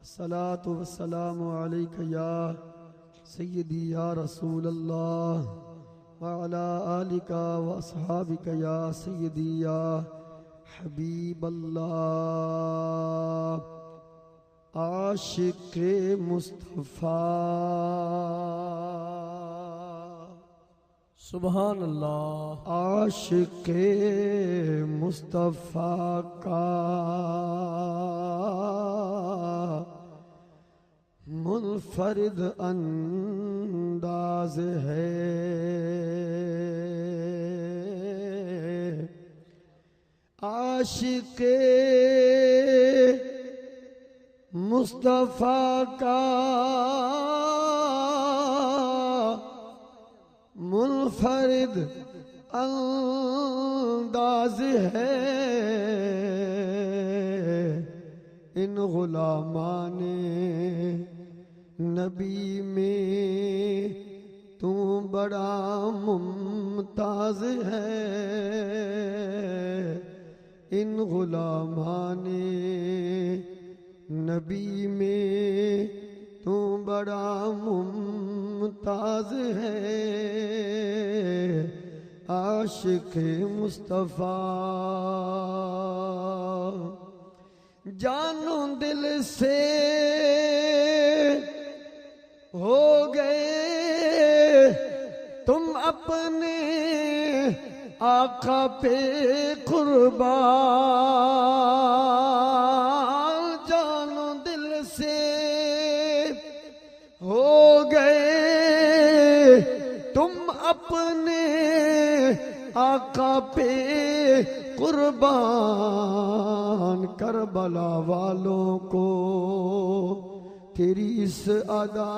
الصلاة والسلام عليك يا سيدي يا رسول الله وعلى آلك وأصحابك يا سيدي يا حبيب الله. عاشق مصطفیٰ سبحان اللہ. عاشق مصطفیٰ کا منفرد انداز ہے. عاشق مصطفیٰ کا منفرد انداز ہے. ان غلامان نبی میں تو بڑا ممتاز ہے. ان غلامان نبی میں تو بڑا ممتاز ہے. عاشق مصطفیٰ جانو دل سے ہو گئے تم اپنے آقا پہ قربان. جانو دل سے ہو گئے تم اپنے آقا پہ قربان. کربلا والوں کو تیری اس ادا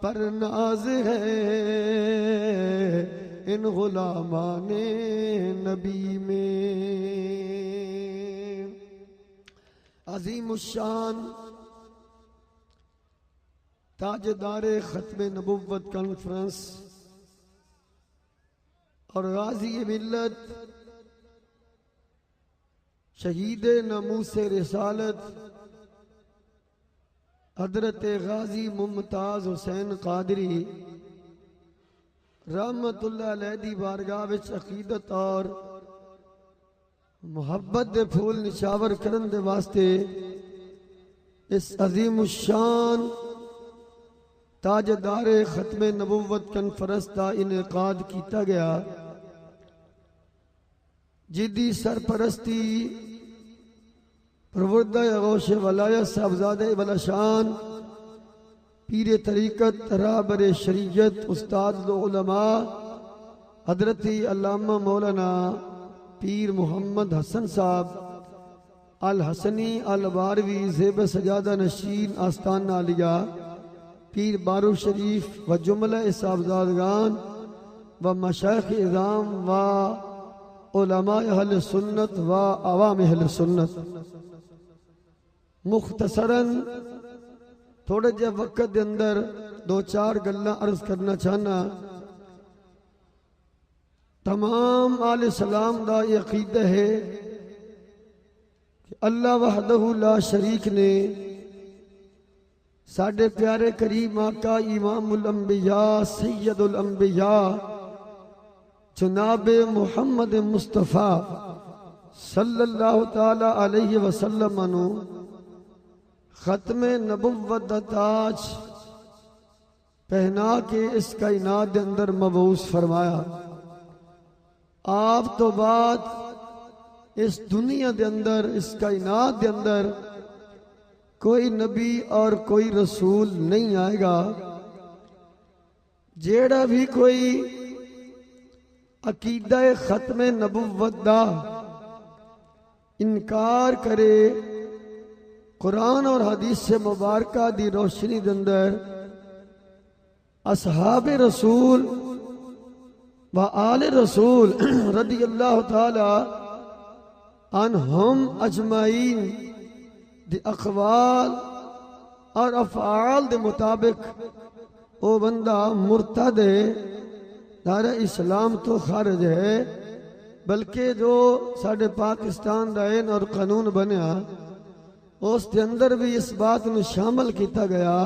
پر ناز ہے. ان غلامان نبی میں عظیم الشان تاجدار ختم نبوت کانفرنس اور غازی ملت شہید ناموس رسالت حضرت غازی ممتاز حسین قادری رحمت اللہ علیہ دی بارگاہ وچ عقیدت اور محبت دے پھول نشاور کرن دے واسطے اس عظیم الشان تاجدار ختم نبوت کانفرنس دا انعقاد کیتا گیا، جدی سرپرستی پروردہ غوث ولایت صاحبزادہ بلاشان پیر طریقت رہبر شریعت استاد العلماء حضرت علامہ مولانا پیر محمد حسن صاحب الحسنی الباروی زیب سجادہ نشین آستان عالیہ پیر بارو شریف و جملہ صاحبزادگان و مشائخ اعظام و علماء اہل سنت و عوام اہل سنت. مختصراً تھوڑے جے وقت دے اندر دو چار گلاں عرض کرنا چاہنا. تمام آل سلام دا یہ عقیدہ ہے کہ اللہ وحدہ لا شریک نے ساڈے پیارے کریم آقا امام الانبیاء سید الانبیاء جناب محمد مصطفیٰ صلی اللہ تعالی علیہ وسلم نو ختم نبوت دا تاج پہنا کے اس کائنات دے اندر مبعوث فرمایا. آپ تو بعد اس دنیا دے اندر اس کائنات دے اندر کوئی نبی اور کوئی رسول نہیں آئے گا. جیڑا بھی کوئی عقیدہ ختم نبوت دا انکار کرے قرآن اور حدیث سے مبارکہ دی روشنی دے اندر اصحاب رسول و آل رسول رضی اللہ تعالی عنہم اجمعین دی اقوال اور افعال دے مطابق وہ بندہ مرتد ہے، دائرہ اسلام تو خارج ہے. بلکہ جو ساڑھے پاکستان دا عین اور قانون بنیا اس کے اندر بھی اس بات نو شامل کیتا گیا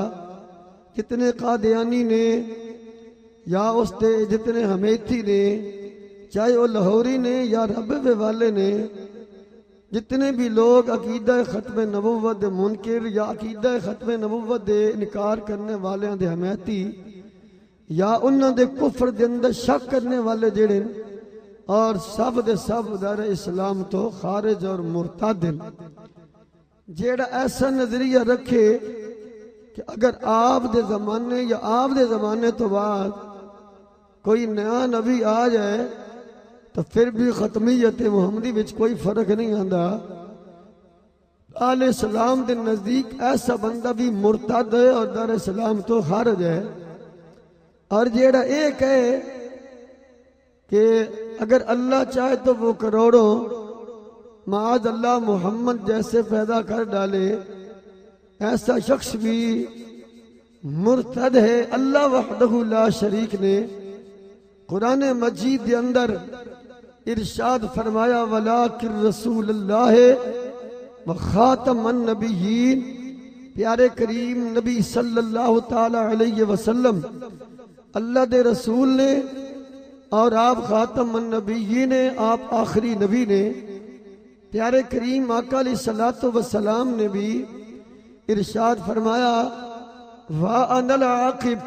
کتنے قادیانی نے یا اس کے جتنے حمیتی نے چاہے وہ لاہوری نے یا ربوے والے نے جتنے بھی لوگ عقیدہ ختم نبوت دے منکر یا عقیدہ ختم نبوت دے انکار کرنے والے دے حمیتی یا انہاں دے کفر دے اندر شک کرنے والے جڑے اور سب دے سب دار اسلام تو خارج اور مرتد جیڑا ایسا نظریہ رکھے کہ اگر آپ دے زمانے یا آپ دے زمانے تو بعد کوئی نیا نبی آ جائے تو پھر بھی ختمیت محمدی وچ کوئی فرق نہیں آندا علیہ السلام دے نزدیک ایسا بندہ بھی مرتد ہے اور دار اسلام تو خارج ہے اور جیڑا ایک ہے کہ اگر اللہ چاہے تو وہ کروڑوں معاذ اللہ محمد جیسے پیدا کر ڈالے ایسا شخص بھی مرتد ہے اللہ وحدہ لا شریک نے قرآن مجید کے اندر ارشاد فرمایا وَلَٰكِن رسول اللہ وخاتم النبیین پیارے کریم نبی صلی اللہ تعالی علیہ وسلم اللہ دے رسول نے اور آپ خاتم النبیین نے آپ آخری نبی نے پیارے کریم آقا علیہ الصلوۃ والسلام نے بھی ارشاد فرمایا وَأَنَا الْعَاقِبُ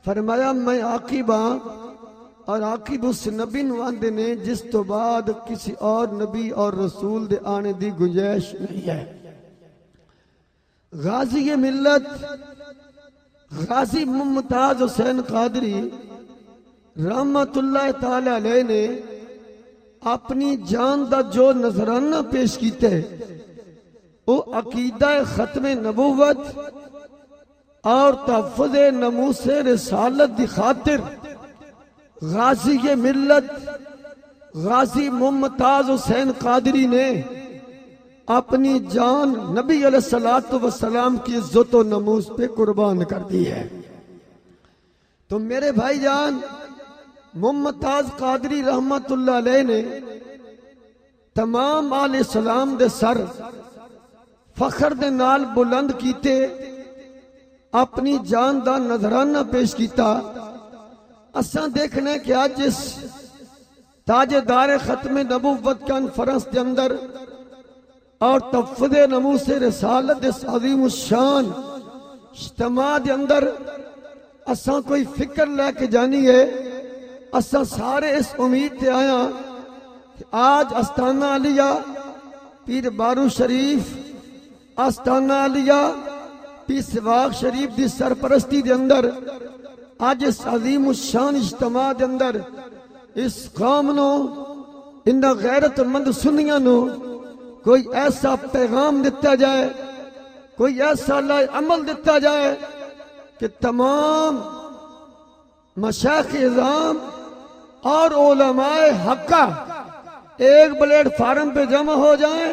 فرمایا میں عاقب ہاں اور عاقب اس نبی نو آندے نے جس تو بعد کسی اور نبی اور رسول دے آنے دی گنجائش نہیں ہے غازی ملت غازی ممتاز حسین قادری رحمت اللہ تعالی علیہ نے اپنی جان دا جو نذرانہ پیش کیتے وہ عقیدہ ختم نبوت اور تحفظ ناموس رسالت دی خاطر غازی ملت غازی ممتاز حسین قادری نے اپنی جان نبی علیہ السلام کی عزت و ناموس پہ قربان کر دی ہے تو میرے بھائی جان ممتاز قادری رحمت اللہ علیہ نے تمام علیہ السلام دے سر فخر دے نال بلند کیتے اپنی جان دا نذرانہ پیش کیتا اساں دیکھنے کہ آج اس تاجدار ختم نبوت کانفرنس کے اندر اور تحفظ ناموس رسالت اس عظیم الشان اجتماع کے اندر اساں کوئی فکر لے کے جانی ہے اساں سارے اس امید تے آیا کہ آج استانہ علیہ پیر بارو شریف استانہ علیہ پیر سواغ شریف دی سرپرستی دے اندر آج اس عظیم الشان اجتماع دے اندر اس قوم نو ان غیرت مند سنیاں نو کوئی ایسا پیغام دیتا جائے کوئی ایسا عمل دیتا جائے کہ تمام مشائخ اعظام اور علماء حقہ ایک پلیٹ فارم پہ جمع ہو جائیں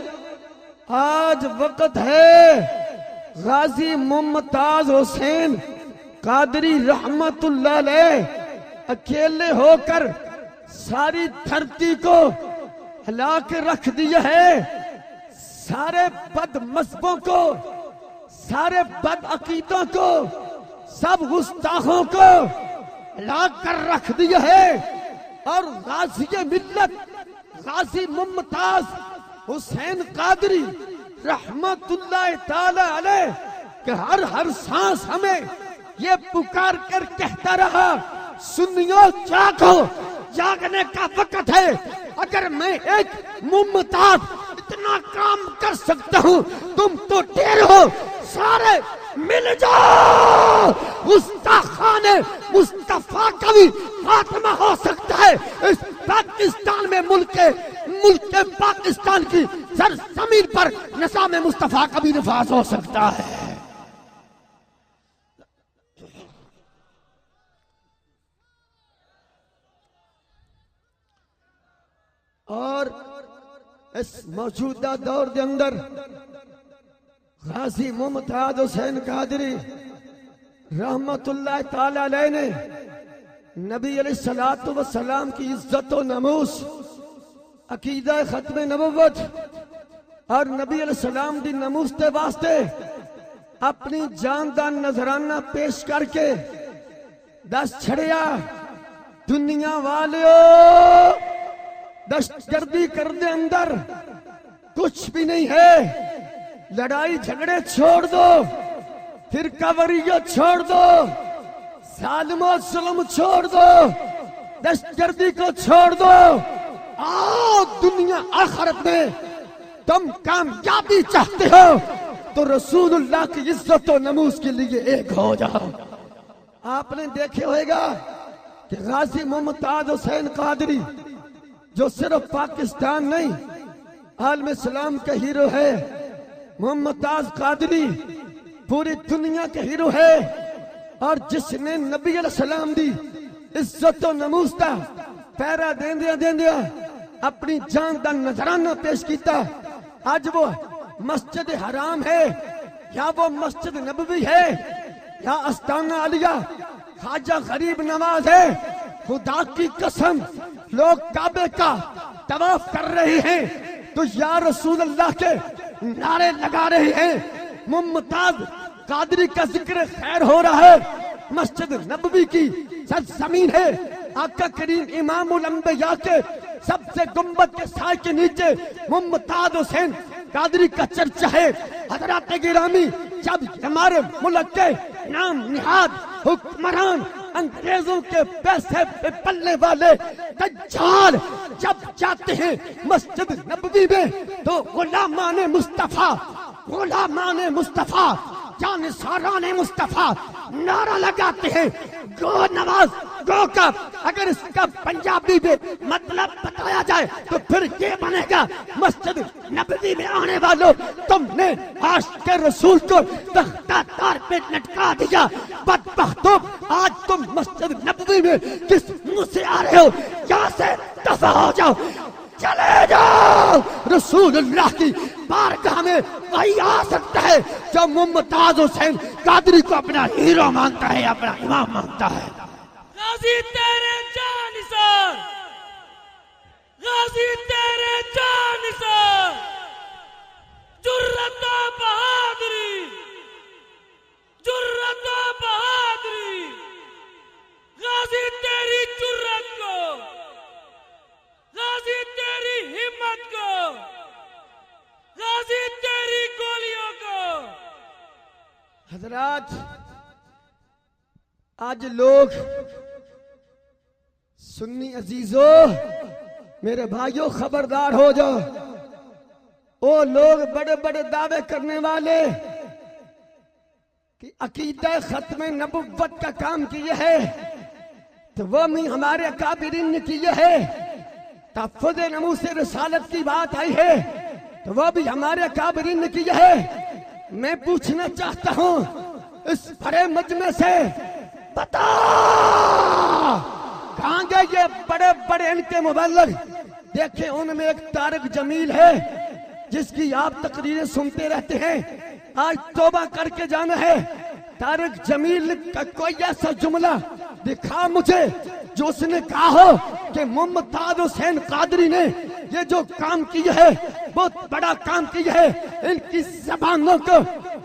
آج وقت ہے غازی ممتاز حسین قادری رحمت اللہ علیہ اکیلے ہو کر ساری دھرتی کو ہلا کے رکھ دیا ہے سارے بد مذہبوں کو سارے بد عقیدوں کو سب گستاخوں کو ہلا کر رکھ دیا ہے اور غازی ملت غازی ممتاز حسین قادری رحمت اللہ تعالی علیہ کہ ہر سانس ہمیں یہ پکار کر کہتا رہا سنیو جاگو جاگنے کا وقت ہے اگر میں ایک ممتاز اتنا کام کر سکتا ہوں تم تو ڈھیر ہو سارے مل جاؤ گستاخان مصطفیٰ کا بھی خاتمہ ہو سکتا ہے اس پاکستان میں ملک پاکستان کی سرزمین پر نظام مصطفیٰ کا بھی نفاذ ہو سکتا ہے اور اس موجودہ دور کے اندر غازی ممتاز حسین قادری رحمت اللہ تعالی علیہ نے نبی علیہ السلام کی عزت و ناموس عقیدہ ختم نبوت اور نبی علیہ السلام دی ناموس دے واسطے اپنی جان دا نذرانہ پیش کر کے دس چھڑیا دنیا والیو دہشت گردی کر دے اندر کچھ بھی نہیں ہے، لڑائی جھگڑے چھوڑ دو، فرقہ واریت چھوڑ دو، ظالم و ظلم چھوڑ دو، دہشت گردی کو چھوڑ دو، آؤ دنیا آخرت میں تم کامیابی چاہتے ہو تو رسول اللہ کی عزت و نموز کے لیے ایک ہو جاؤ۔ آپ نے دیکھے ہوئے گا کہ غازی ممتاز حسین قادری جو صرف پاکستان نہیں عالم اسلام کا ہیرو ہے، ممتاز قادری پوری دنیا کا ہیرو ہے، اور جس نے نبی علیہ السلام دی عزت و نموز دا پیرا دیندیا اپنی جان دا نذرانہ پیش کیتا۔ آج وہ مسجد حرام ہے یا وہ مسجد نبوی ہے یا استانہ علیہ خواجہ غریب نواز ہے، خدا کی قسم لوگ کعبے کا طواف کر رہے ہیں تو یا رسول اللہ کے نعرے لگا رہے ہیں، ممتاز قادری کا ذکر خیر ہو رہا ہے، مسجد نبوی کی سرزمین ہے، آقا کریم امام الانبیاء کے سب سے گنبد کے سائے کے نیچے ممتاز حسین قادری کا چرچا ہے۔ حضرات گرامی، جب ہمارے ملک کے نام نہاد حکمران انگریزوں کے پیسے پہ پلنے والے دجال جب جاتے ہیں مسجد نبوی میں تو غلامان مصطفیٰ جانثاران مصطفیٰ نعرہ لگاتے ہیں، گو نواز گو کا اگر اس کا پنجابی میں مطلب بتایا جائے تو پھر یہ بنے گا، مسجد نبوی میں آنے والوں تم نے عاشق رسول کو تختہ تار پہ لٹکا دیا، بدبختوں آج تم مسجد نبوی میں کس منہ سے آ رہے ہو؟ یہاں سے دفع ہو جاؤ، چلے جاؤ۔ رسول اللہ کی بارگاہ میں وہی آ سکتا ہے جو ممتاز حسین قادری کو اپنا ہیرو مانتا ہے، اپنا امام مانتا ہے۔ غازی تیرے جان نثار، غازی تیرے جان نثار، جرأت و بہادری، جرأت و بہادری، غازی تیری جرأت کو، غازی تیری ہمت کو، غازی تیری گولیوں کو۔ حضرات آج لوگ سنی عزیزوں میرے بھائیوں خبردار ہو جاؤ، وہ لوگ بڑے بڑے دعوے کرنے والے کہ عقیدہ ختم نبوت کا کام کیا ہے تو وہ بھی ہمارے اکابرین نے کیا ہے، تحفظ ناموس رسالت کی بات آئی ہے تو وہ بھی ہمارے اکابرین نے کیا ہے۔ میں پوچھنا چاہتا ہوں اس بڑے مجمع سے، بتا کہاں گئے یہ بڑے بڑے ان کے مبلغ؟ دیکھیں ان میں ایک طارق جمیل ہے جس کی آپ تقریریں سنتے رہتے ہیں، آج توبہ کر کے جانا ہے۔ طارق جمیل کا کوئی ایسا جملہ دکھا مجھے جو اس نے کہا ہو کہ ممتاز حسین قادری نے یہ جو کام کیا ہے بہت بڑا کام کیا ہے، ان کی زبانوں کو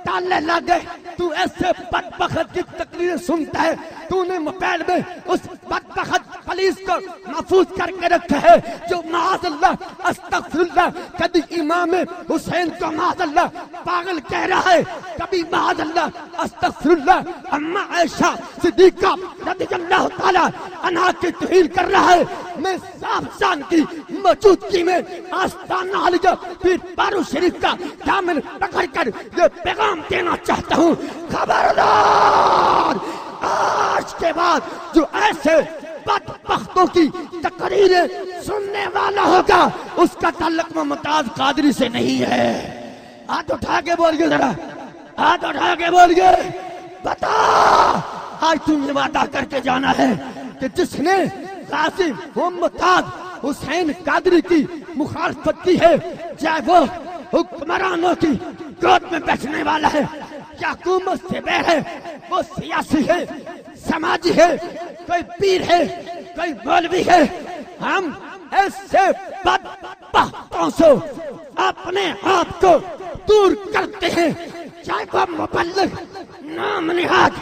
تالے لگ گئے۔ تو ایسے بدبخت کی تقریریں سنتا ہے، تو نے موبائل میں اس بدبخت پولیس کو محفوظ کر کے رکھا ہے جو معاذ اللہ استغفر اللہ کبھی امام حسین کو معاذ اللہ پاگل کہہ رہا ہے، کبھی معاذ اللہ استغفر اللہ اما عائشہ صدیقہ رضی اللہ تعالی عنہا کی توہین کر رہا ہے۔ میں صاف شان کی موجودگی میں آستانہ علیہ پیر بارو شریف کا دامن پکڑ کر یہ پیغام دینا چاہتا ہوں، خبردار آج کے بعد جو ایسے بدبختوں کی تقریریں سننے والا ہوگا اس کا تعلق ممتاز قادری سے نہیں ہے۔ ہاتھ اٹھا کے بولیے، ذرا ہاتھ اٹھا کے بولیے، بتا آج تم نے وعدہ کر کے جانا ہے کہ جس نے غازی ممتاز حسین قادری کی مخالفت کی ہے، چاہے وہ حکمرانوں کی گود میں بیٹھنے والا ہے یا حکومت سے بیر ہے، وہ سیاسی ہے، سماجی ہے، کوئی پیر ہے، کوئی مولوی ہے، ہم ایسے بدبختوں سے اپنے آپ کو دور کرتے ہیں، چاہے وہ مبلغ نام نہاد،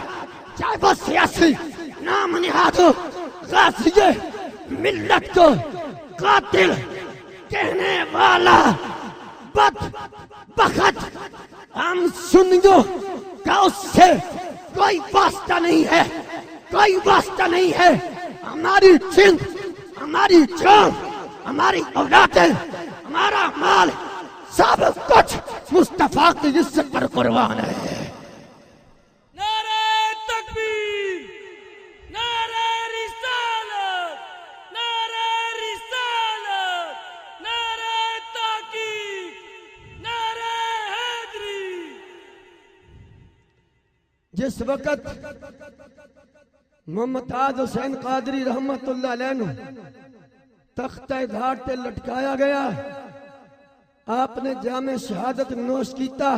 چاہے وہ سیاسی نام نہاد ہو، غازی ملت کو قاتل کہنے والا بدبخت ہم سنیوں کا اس سے کوئی واسطہ نہیں ہے، کوئی واسطہ نہیں ہے۔ ہماری جند، ہماری جان، ہماری اولادیں، ہمارا مال، سب کچھ مصطفیٰ کی عزت پر قربان ہے۔ نعرہ تکبیر، نعرہ رسالت، نعرہ رسالت، نعرہ تحقیق، نعرہ حیدری۔ جس وقت ممتاز حسین قادری رحمت اللہ علیہ تختہ دھاڑ تے لٹکایا گیا، آپ نے جام شہادت نوش کیتا،